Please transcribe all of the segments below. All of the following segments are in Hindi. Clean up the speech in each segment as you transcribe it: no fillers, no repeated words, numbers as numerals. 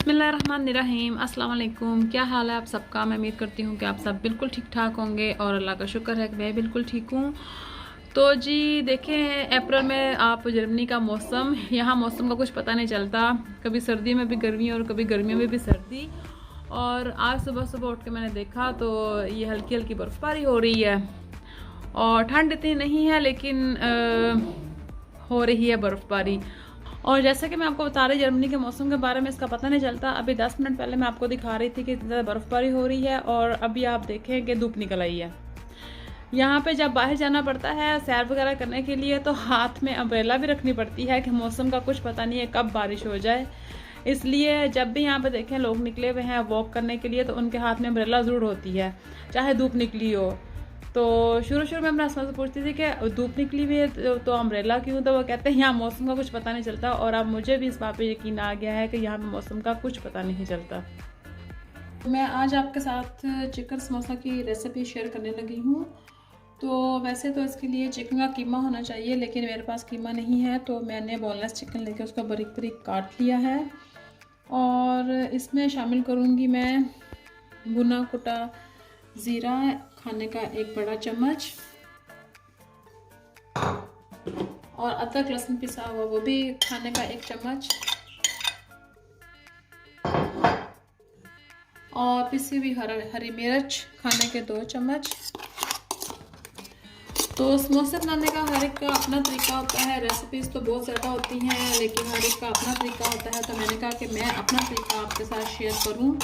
बिस्मिल्लाहिर्रहमानिर्रहीम। अस्सलाम वालेकुम। क्या हाल है आप सबका। मैं उम्मीद करती हूँ कि आप सब बिल्कुल ठीक ठाक होंगे और अल्लाह का शुक्र है कि मैं बिल्कुल ठीक हूँ। तो जी देखें, अप्रैल में आप जर्मनी का मौसम, यहाँ मौसम का कुछ पता नहीं चलता, कभी सर्दी में भी गर्मी और कभी गर्मियों में भी सर्दी। और आज सुबह सुबह उठ के मैंने देखा तो ये हल्की हल्की बर्फ़बारी हो रही है और ठंड इतनी नहीं है लेकिन हो रही है बर्फ़बारी। और जैसे कि मैं आपको बता रही जर्मनी के मौसम के बारे में, इसका पता नहीं चलता। अभी 10 मिनट पहले मैं आपको दिखा रही थी कि इतनी ज़्यादा बर्फ़बारी हो रही है और अभी आप देखें कि धूप निकल आई है। यहाँ पे जब बाहर जाना पड़ता है सैर वगैरह करने के लिए तो हाथ में अम्ब्रेला भी रखनी पड़ती है कि मौसम का कुछ पता नहीं है कब बारिश हो जाए। इसलिए जब भी यहाँ पे देखें लोग निकले हुए हैं वॉक करने के लिए तो उनके हाथ में अम्ब्रेला ज़रूर होती है, चाहे धूप निकली हो। तो शुरू में अपने हस्बैंड से पूछती थी कि धूप निकली हुई है तो अम्ब्रेला क्यों, तो वो कहते हैं यहाँ मौसम का कुछ पता नहीं चलता। और अब मुझे भी इस बात पे यकीन आ गया है कि यहाँ पे मौसम का कुछ पता नहीं चलता। मैं आज आपके साथ चिकन समोसा की रेसिपी शेयर करने लगी हूँ। तो वैसे तो इसके लिए चिकन का कीमा होना चाहिए लेकिन मेरे पास कीमा नहीं है, तो मैंने बोनलेस चिकन लेके उसको बारीक बारीक काट लिया है। और इसमें शामिल करूँगी मैं भुना कुटा ज़ीरा खाने का 1 बड़ा चम्मच और अदरक लहसुन पिसा हुआ वो भी खाने का 1 चम्मच और पिसी हुई हरी मिर्च खाने के 2 चम्मच। तो समोसे बनाने का हर एक का अपना तरीका होता है, रेसिपीज़ तो बहुत ज़्यादा होती हैं लेकिन हर एक का अपना तरीका होता है। तो मैंने कहा कि मैं अपना तरीका आपके साथ शेयर करूं।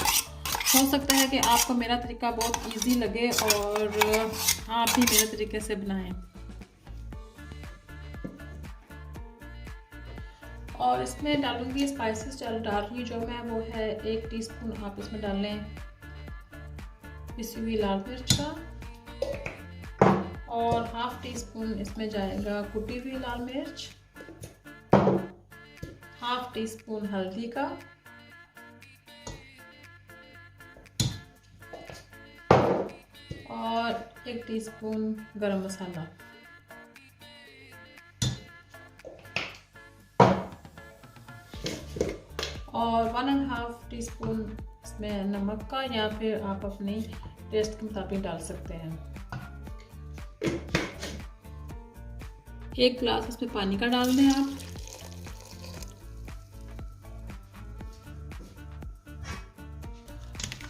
हो सकता है कि आपको मेरा तरीका बहुत इजी लगे और आप भी मेरे तरीके से बनाएं। और इसमें डालूंगी स्पाइसेस डाल रही जो मैं, वो है 1 टीस्पून आप इसमें डाल लें पिसी हुई लाल मिर्च का और ½ टीस्पून इसमें जाएगा कुटी हुई लाल मिर्च, ½ टीस्पून हल्दी का और 1 टीस्पून गरम मसाला। और 1½ टीस्पून इसमें नमक का, या फिर आप अपने टेस्ट के मुताबिक डाल सकते हैं। 1 गिलास इसमें पानी का डाल दें आप।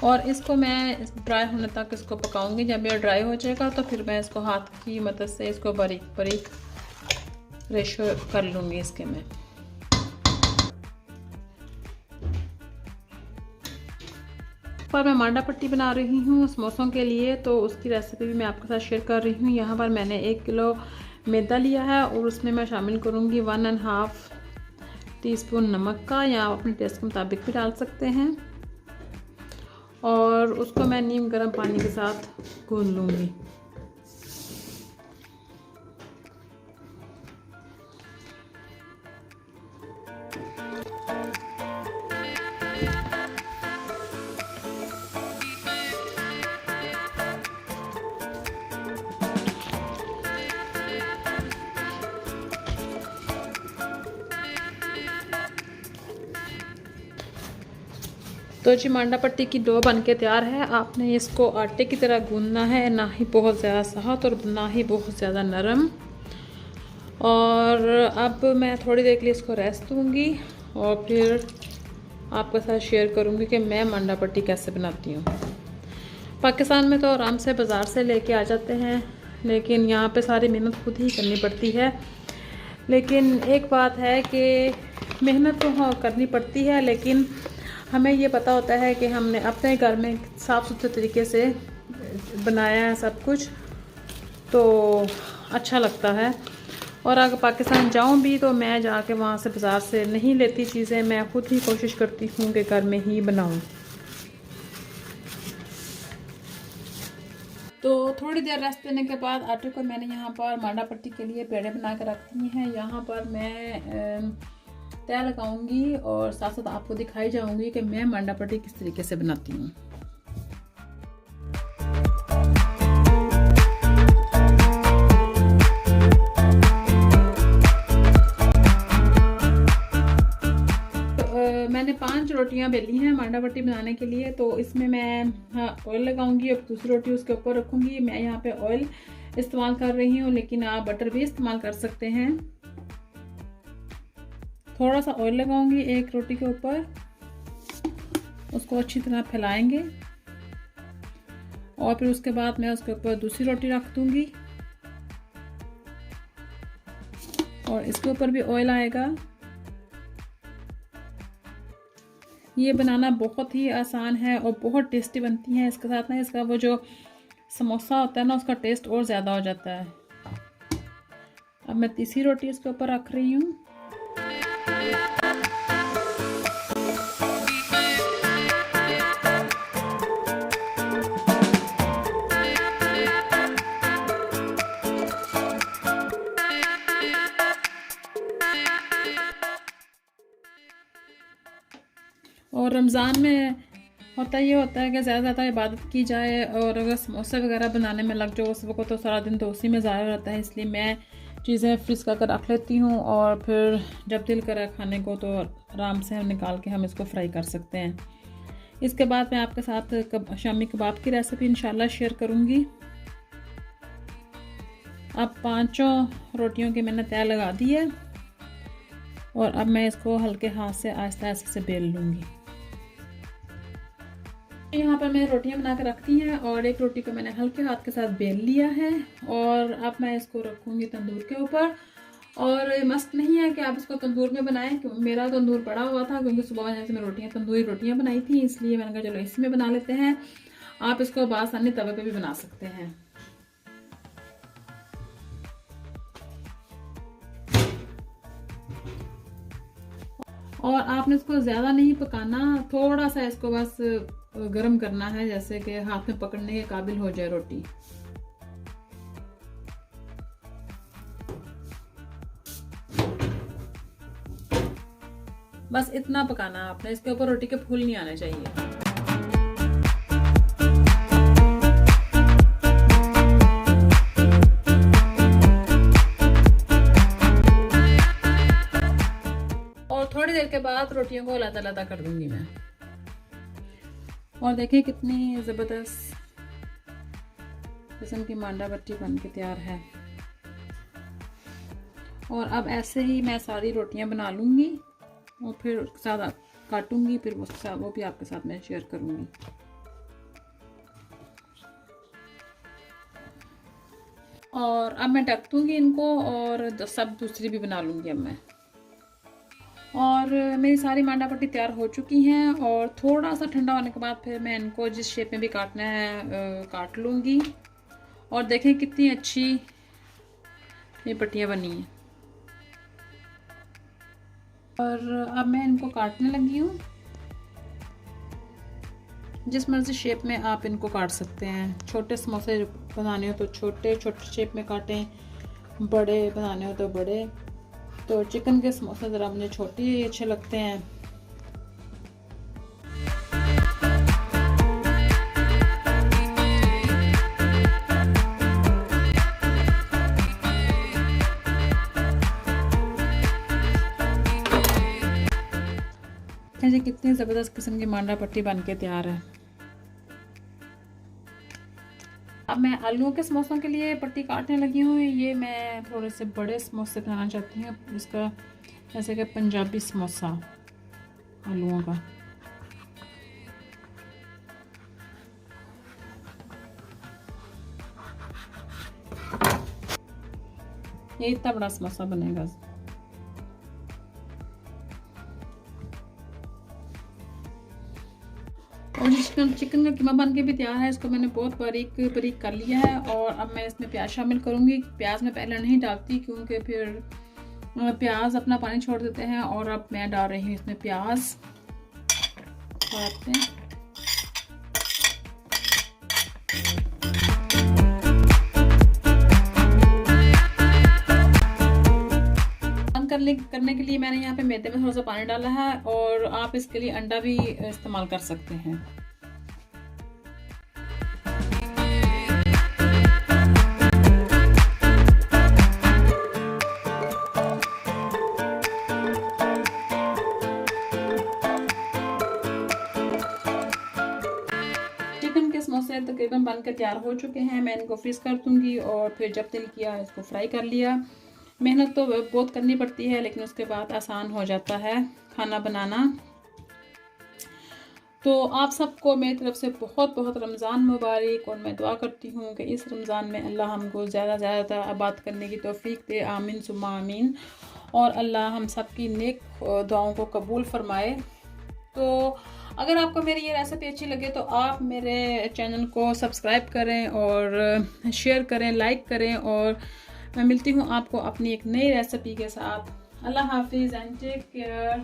और इसको मैं ड्राई होने तक इसको पकाऊंगी। जब ये ड्राई हो जाएगा तो फिर मैं इसको हाथ की मदद से इसको बारीक बारीक रेशो कर लूँगी इसके में। पर मैं मांडा पट्टी बना रही हूँ समोसों के लिए, तो उसकी रेसिपी भी मैं आपके साथ शेयर कर रही हूँ। यहाँ पर मैंने 1 किलो मैदा लिया है और उसमें मैं शामिल करूँगी 1½ टीस्पून नमक का, या आप अपने टेस्ट के मुताबिक भी डाल सकते हैं। और उसको मैं नीम गर्म पानी के साथ गूंद लूँगी। तो जी मांडा पट्टी की डो बनके तैयार है। आपने इसको आटे की तरह गूंदना है, ना ही बहुत ज़्यादा सख्त और ना ही बहुत ज़्यादा नरम। और अब मैं थोड़ी देर के लिए इसको रेस्ट दूँगी और फिर आपके साथ शेयर करूँगी कि मैं मांडा पट्टी कैसे बनाती हूँ। पाकिस्तान में तो आराम से बाज़ार से लेके आ जाते हैं लेकिन यहाँ पे सारी मेहनत खुद ही करनी पड़ती है। लेकिन एक बात है कि मेहनत तो करनी पड़ती है लेकिन हमें ये पता होता है कि हमने अपने घर में साफ़ सुथरे तरीके से बनाया है सब कुछ, तो अच्छा लगता है। और अगर पाकिस्तान जाऊं भी तो मैं जाके वहाँ से बाज़ार से नहीं लेती चीज़ें, मैं खुद ही कोशिश करती हूँ कि घर में ही बनाऊं। तो थोड़ी देर रेस्ट देने के बाद आटे को मैंने यहाँ पर मांडा पट्टी के लिए पेड़े बना कर रख दिए हैं। यहाँ पर मैं तय लगाऊंगी और साथ साथ आपको दिखाई जाऊंगी कि मैं मांडा पट्टी किस तरीके से बनाती हूँ। मैंने 5 रोटियां बेली हैं मांडा बट्टी बनाने के लिए। तो इसमें मैं ऑयल लगाऊंगी और दूसरी रोटी उसके ऊपर रखूंगी। मैं यहाँ पे ऑयल इस्तेमाल कर रही हूँ, लेकिन आप बटर भी इस्तेमाल कर सकते हैं। थोड़ा सा ऑयल लगाऊंगी एक रोटी के ऊपर, उसको अच्छी तरह फैलाएंगे और फिर उसके बाद मैं उसके ऊपर दूसरी रोटी रख दूंगी और इसके ऊपर भी ऑयल आएगा। ये बनाना बहुत ही आसान है और बहुत टेस्टी बनती है। इसके साथ ना इसका वो जो समोसा होता है ना, उसका टेस्ट और ज़्यादा हो जाता है। अब मैं तीसरी रोटी इसके ऊपर रख रही हूँ। और रमज़ान में ये होता है कि ज़्यादा इबादत की जाए, और अगर समोसे वगैरह बनाने में लग जाओ उस वक्त तो सारा दिन तो उसी में ज़ाया रहता है। इसलिए मैं चीज़ें फ्रीज़ कर रख लेती हूँ और फिर जब दिल करे खाने को तो आराम से हम निकाल के हम इसको फ्राई कर सकते हैं। इसके बाद मैं आपके साथ शामी कबाब की रेसिपी इंशाल्लाह शेयर करूँगी। अब 5 रोटियों की मैंने तय लगा दी है और अब मैं इसको हल्के हाथ से आहिस्ता आहिस्ता से बेल लूँगी। यहाँ पर मैं रोटियां बना के रखती हैं और एक रोटी को मैंने हल्के हाथ के साथ बेल लिया है और अब मैं इसको रखूँगी तंदूर के ऊपर। और मस्त नहीं है कि आप इसको तंदूर में बनाएं, क्योंकि मेरा तंदूर पड़ा हुआ था, क्योंकि सुबह वजह से मैं तंदूरी रोटियां बनाई थी, इसलिए मैंने कहा चलो इसी में बना लेते हैं। आप इसको बासानी तवे पे भी बना सकते हैं। और आपने इसको ज़्यादा नहीं पकाना, थोड़ा सा इसको बस गरम करना है, जैसे कि हाथ में पकड़ने के काबिल हो जाए रोटी। बस इतना पकाना आपने, इसके ऊपर रोटी के फूल नहीं आने चाहिए। और थोड़ी देर के बाद रोटियों को अलग-अलग कर दूंगी मैं। और देखिए कितनी ज़बरदस्त किस्म की मांडा बट्टी बन के तैयार है। और अब ऐसे ही मैं सारी रोटियां बना लूँगी और फिर उसके साथ काटूंगी, फिर वो भी आपके साथ मैं शेयर करूँगी। और अब मैं ढक दूँगी इनको और सब दूसरी भी बना लूँगी अब मैं। और मेरी सारी मांडा पट्टी तैयार हो चुकी हैं और थोड़ा सा ठंडा होने के बाद फिर मैं इनको जिस शेप में भी काटना है काट लूँगी। और देखें कितनी अच्छी ये पट्टियाँ बनी हैं। और अब मैं इनको काटने लगी हूँ। जिस मर्जी शेप में आप इनको काट सकते हैं। छोटे समोसे बनाने हो तो छोटे शेप में काटें, बड़े बनाने हो तो बड़े। तो चिकन के समोसे ज़रा मुझे छोटे ही अच्छे लगते हैं। कितनी ज़बरदस्त किस्म की मांडा पट्टी बन के तैयार है। अब मैं आलूओं के समोसों के लिए पट्टी काटने लगी हूँ। ये मैं थोड़े से बड़े समोसे बनाना चाहती हूँ, इसका जैसे कि पंजाबी समोसा आलूओं का। ये इतना बड़ा समोसा बनेगा। और चिकन का कीमा बन के भी तैयार है। इसको मैंने बहुत बारीक कर लिया है। और अब मैं इसमें प्याज शामिल करूँगी। प्याज मैं पहले नहीं डालती क्योंकि फिर प्याज अपना पानी छोड़ देते हैं। और अब मैं डाल रही हूँ इसमें प्याज। करने के लिए मैंने यहाँ पे मैदे में थोड़ा सा पानी डाला है और आप इसके लिए अंडा भी इस्तेमाल कर सकते हैं। से तकरीबन बनकर तैयार हो चुके हैं। मैं इनको फ्रीज़ कर दूँगी और फिर जब दिल किया इसको फ्राई कर लिया। मेहनत तो बहुत करनी पड़ती है, लेकिन उसके बाद आसान हो जाता है खाना बनाना। तो आप सबको मेरी तरफ से बहुत बहुत रमज़ान मुबारक, और मैं दुआ करती हूँ कि इस रमज़ान में अल्लाह हमको ज़्यादा ज़्यादा आबाद करने की तौफीक दे। आमीन सुम्मा आमीन। और अल्लाह हम सब की नेक दुआओं को कबूल फरमाए। तो अगर आपको मेरी ये रेसिपी अच्छी लगे तो आप मेरे चैनल को सब्सक्राइब करें और शेयर करें, लाइक करें, और मैं मिलती हूँ आपको अपनी एक नई रेसिपी के साथ। अल्लाह हाफिज़ एंड टेक केयर।